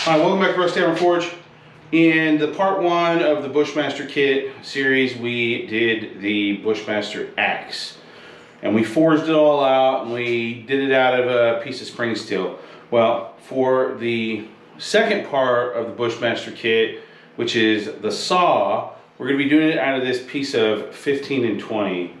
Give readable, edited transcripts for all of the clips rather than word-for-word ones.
Hi, welcome back to Rust Tavern Forge. In the part 1 of the Bushmaster kit series, we did the Bushmaster axe. And we forged it all out, and we did it out of a piece of spring steel. Well, for the second part of the Bushmaster kit, which is the saw, we're going to be doing it out of this piece of 15 and 20.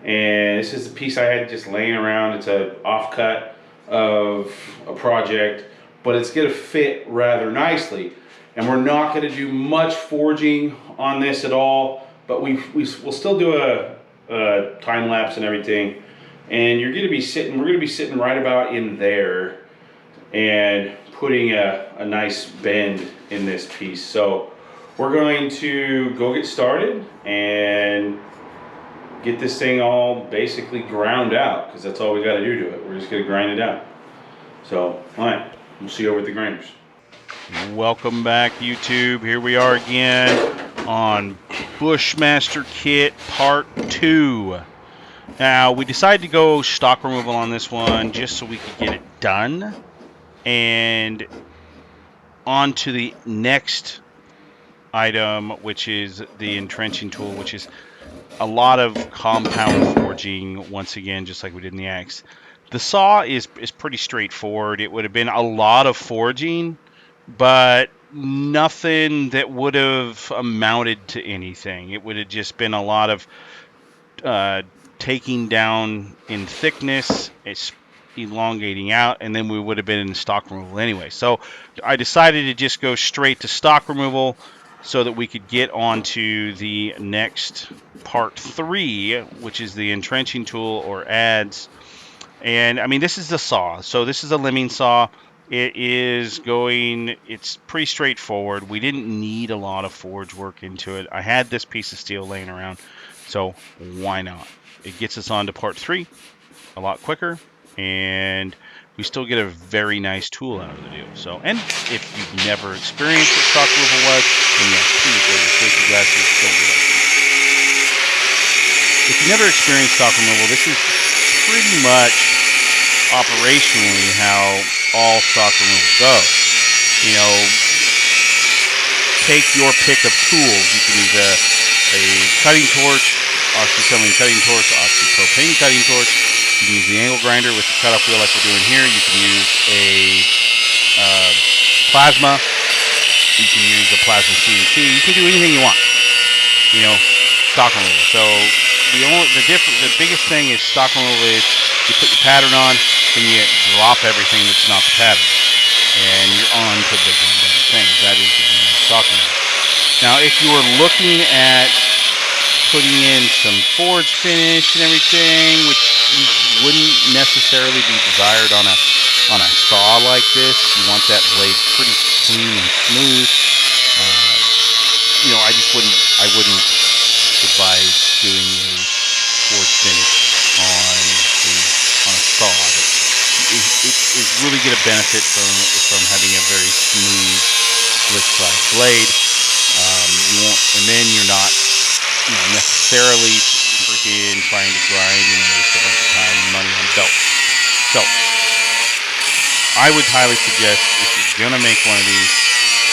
And this is the piece I had just laying around. It's an offcut of a project, but it's going to fit rather nicely. And we're not going to do much forging on this at all, but we'll still do a time lapse and everything. And we're going to be sitting right about in there and putting a nice bend in this piece. So we're going to go get started and get this thing all basically ground out, because that's all we got to do to it. We're just going to grind it out. So, all right, we'll see you over at the grinders. Welcome back, YouTube. Here we are again on Bushmaster Kit Part 2. Now, we decided to go stock removal on this one just so we could get it done. And on to the next item, which is the entrenching tool, which is a lot of compound forging, once again, just like we did in the axe. The saw is pretty straightforward. It would have been a lot of forging, but nothing that would have amounted to anything. It would have just been a lot of taking down in thickness, it's elongating out, and then we would have been in stock removal anyway. So I decided to just go straight to stock removal so that we could get on to the next part 3, which is the entrenching tool or adze. And I mean, this is the saw. So this is a limbing saw. It's pretty straightforward. We didn't need a lot of forge work into it. I had this piece of steel laying around, so why not? It gets us on to part 3 a lot quicker, and we still get a very nice tool out of the deal. So, and if you've never experienced what stock removal was, then yes, please wear your safety glasses. Don't do that. If you've never experienced stock removal, this is pretty much operationally how all stock removal goes. You know, take your pick of tools. You can use a cutting torch, oxy-acetylene cutting torch, oxy-propane cutting torch. You can use the angle grinder with the cutoff wheel like we're doing here. You can use a plasma. You can use a plasma CNC. You can do anything you want. You know, stock removal. So the biggest thing is stock removal is you put your pattern on, then you drop everything that's not the pattern, and you're on to bigger and better things. That is the beauty of stock removal. Now, if you were looking at putting in some forge finish and everything, which wouldn't necessarily be desired on a saw like this, you want that blade pretty clean and smooth. You know, I wouldn't advise doing a forge finish on a saw. It is really going to benefit from having a very smooth, slick side blade. You won't, and then you're not, necessarily freaking trying to grind and waste a bunch of time and money on belts. So, I would highly suggest, if you're gonna make one of these,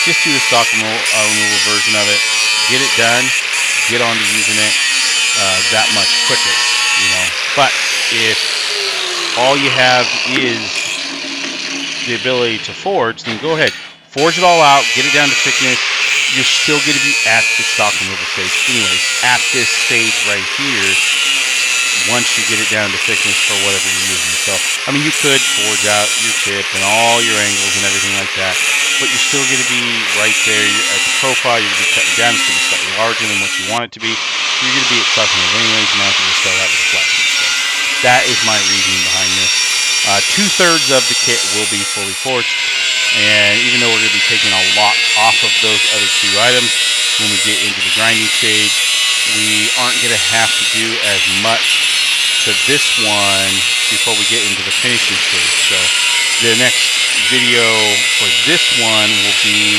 just do the stock removal version of it. Get it done. Get on to using it that much quicker. But if all you have is the ability to forge, then go ahead, forge it all out, get it down to thickness. You're still going to be at the stock removal stage anyways, at this stage right here, once you get it down to thickness for whatever you're using. So, I mean, you could forge out your tip and all your angles and everything like that, but you're still going to be right there at the profile. You're going to be cutting down. It's going to be slightly larger than what you want it to be. So you're going to be at stock removal anyways. You might have to just start out with a flat piece. So that is my reasoning behind this. 2/3 of the kit will be fully forged. And even though we're going to be taking a lot off of those other 2 items, when we get into the grinding stage, we aren't going to have to do as much to this one before we get into the finishing stage. So the next video for this one will be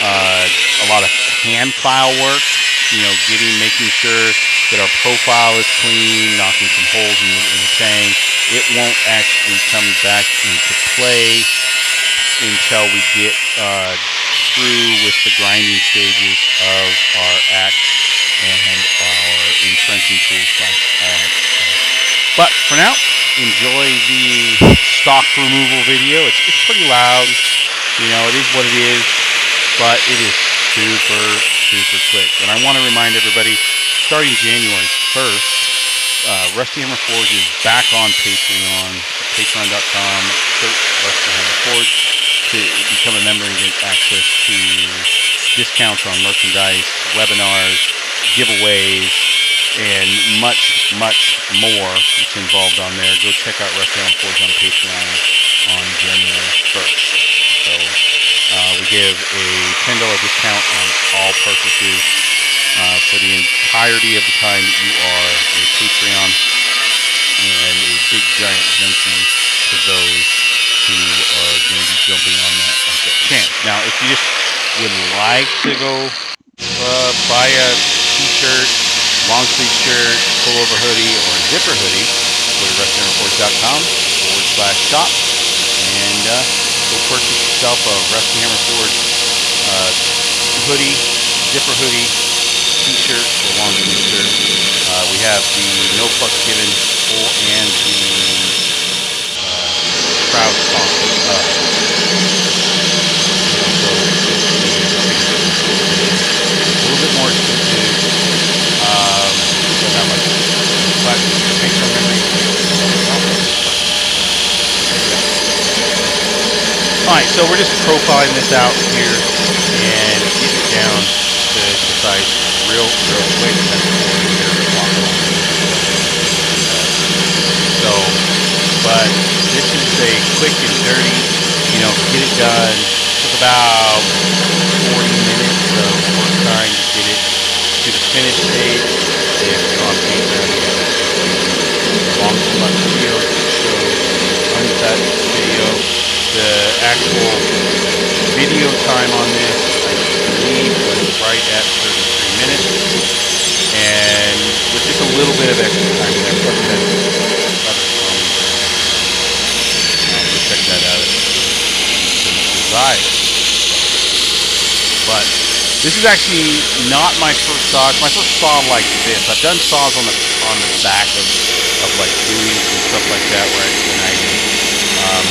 a lot of hand file work, making sure that our profile is clean, knocking some holes in the tang. It won't actually come back into play until we get through with the grinding stages of our axe and our entrenching tools. But for now, enjoy the stock removal video. It's pretty loud. You know, it is what it is, but it is super, super quick. And I want to remind everybody, starting January 1st, Rusty Hammer Forge is back on Patreon, patreon.com, search Rusty Hammer Forge to become a member and get access to discounts on merchandise, webinars, giveaways, and much, much more that's involved on there. Go check out Rusty Hammer Forge on Patreon on January 1st. So we give a $10 discount on all purchases for the entirety of the time that you are a Patreon, and a big giant thank you to those who are going to be jumping on that chance. Now, if you just would like to go buy a t-shirt, long sleeve shirt, pullover hoodie, or a zipper hoodie, go to rustyhammerforge.com/shop and go purchase yourself a Rusty Hammer Forge hoodie, zipper hoodie, t-shirt, or long sleeve shirt. We have the No Fucks Given and the crowd sponsor. So a little bit more expensive. So that much, but thanks for memory. Alright, so we're just profiling this out here and getting it down to size real quick. So, but this is a quick and dirty, you know, get it done. Took about 40 minutes of work time to get it to the finish stage. If you're on Patreon, you have long video that shows uncut video. The actual video time on this, I believe, was right at 33 minutes. And with just a little bit of extra time there, plus that other comments. Go check that out if you desire. But this is actually not my first saw. It's my first saw like this. I've done saws on the back of like buoys and stuff like that, where I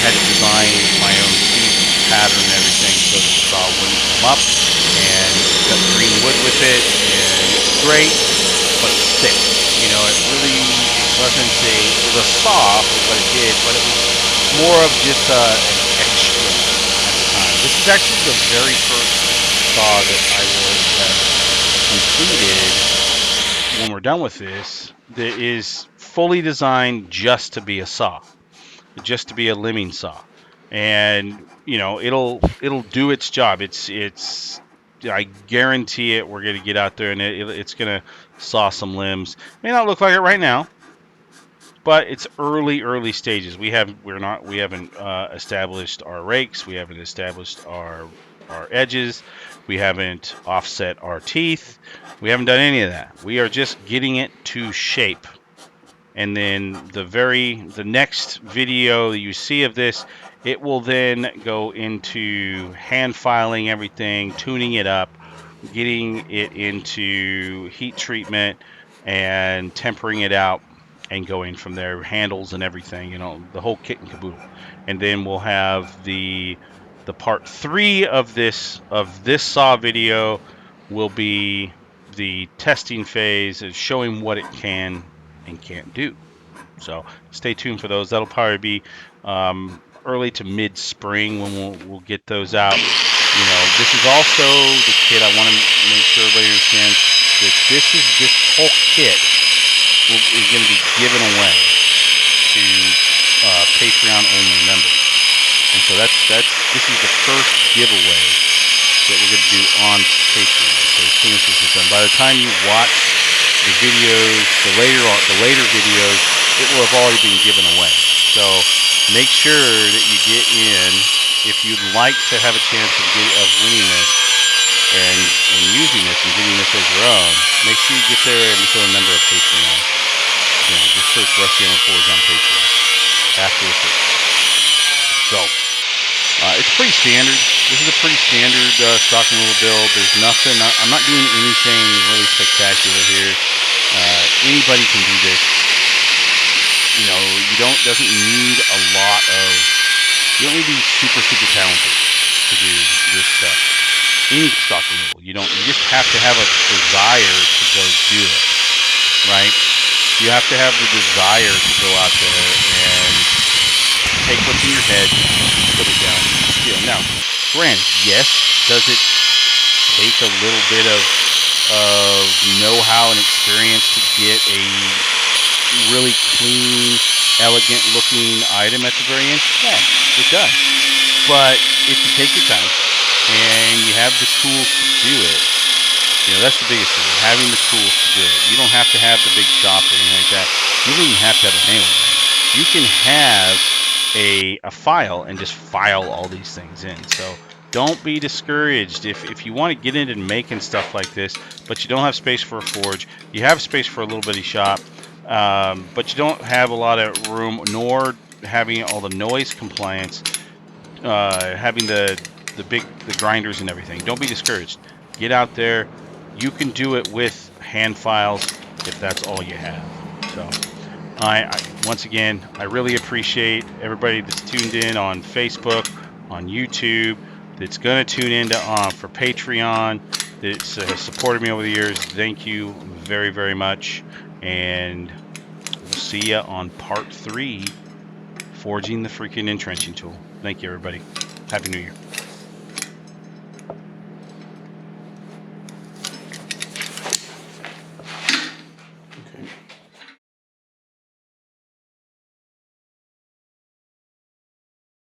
had to design my own teeth pattern and everything so the saw wouldn't come up, and cut green wood with it, and it's great, but it's thick. You know, it really wasn't it was a saw for what it did, but it was more of just an extra at the time. This is actually the very first saw that I will have completed when we're done with this that is fully designed just to be a saw, just to be a limbing saw. And you know, it'll do its job. It's I guarantee it. We're gonna get out there and it's gonna saw some limbs. May not look like it right now, but it's early stages. We haven't established our rakes. We haven't established our edges. We haven't offset our teeth. We haven't done any of that. We are just getting it to shape. And then the next video that you see of this, it will then go into hand filing everything, tuning it up, getting it into heat treatment and tempering it out, and going from there, handles and everything, you know, the whole kit and caboodle. And then we'll have the part 3 of this saw video will be the testing phase, of showing what it can and can't do. So stay tuned for those. That'll probably be early to mid-spring when we'll get those out. You know, this is also the kit. I want to make sure everybody understands that this whole kit is going to be given away to Patreon-only members. And so this is the first giveaway that we're going to do on Patreon. So as soon as this is done, by the time you watch the videos, the later videos, it will have already been given away. So make sure that you get in if you'd like to have a chance of winning this and using this and getting this as your own. Make sure you get there and become a member of Patreon. You know, just search Rusty Hammer Forge on Patreon after the first. So It's pretty standard. This is a pretty standard stock and roll build. There's nothing. I'm not doing anything really spectacular here. Anybody can do this. You know, doesn't need a lot of. You don't need to be super talented to do this stuff. Any stock removal. You just have to have a desire to go do it, right? You have to have the desire to go out there and take what's in your head, put it down, steal. Now, granted, yes, does it take a little bit of know-how and experience to get a really clean, elegant-looking item at the very end? Yeah, it does. But if you take your time and you have the tools to do it, you know, that's the biggest thing, having the tools to do it. You don't have to have the big shop or anything like that. You don't even have to have a mailing list. You can have a file and just file all these things in. So don't be discouraged if you want to get into making stuff like this, but you don't have space for a forge. You have space for a little bitty shop, but you don't have a lot of room, nor having all the noise compliance, having the grinders and everything. Don't be discouraged. Get out there. You can do it with hand files if that's all you have. So once again, I really appreciate everybody that's tuned in on Facebook, on YouTube, that's going to tune in for Patreon, that's supported me over the years. Thank you very, very much. And we'll see you on part 3, forging the freaking entrenching tool. Thank you, everybody. Happy New Year.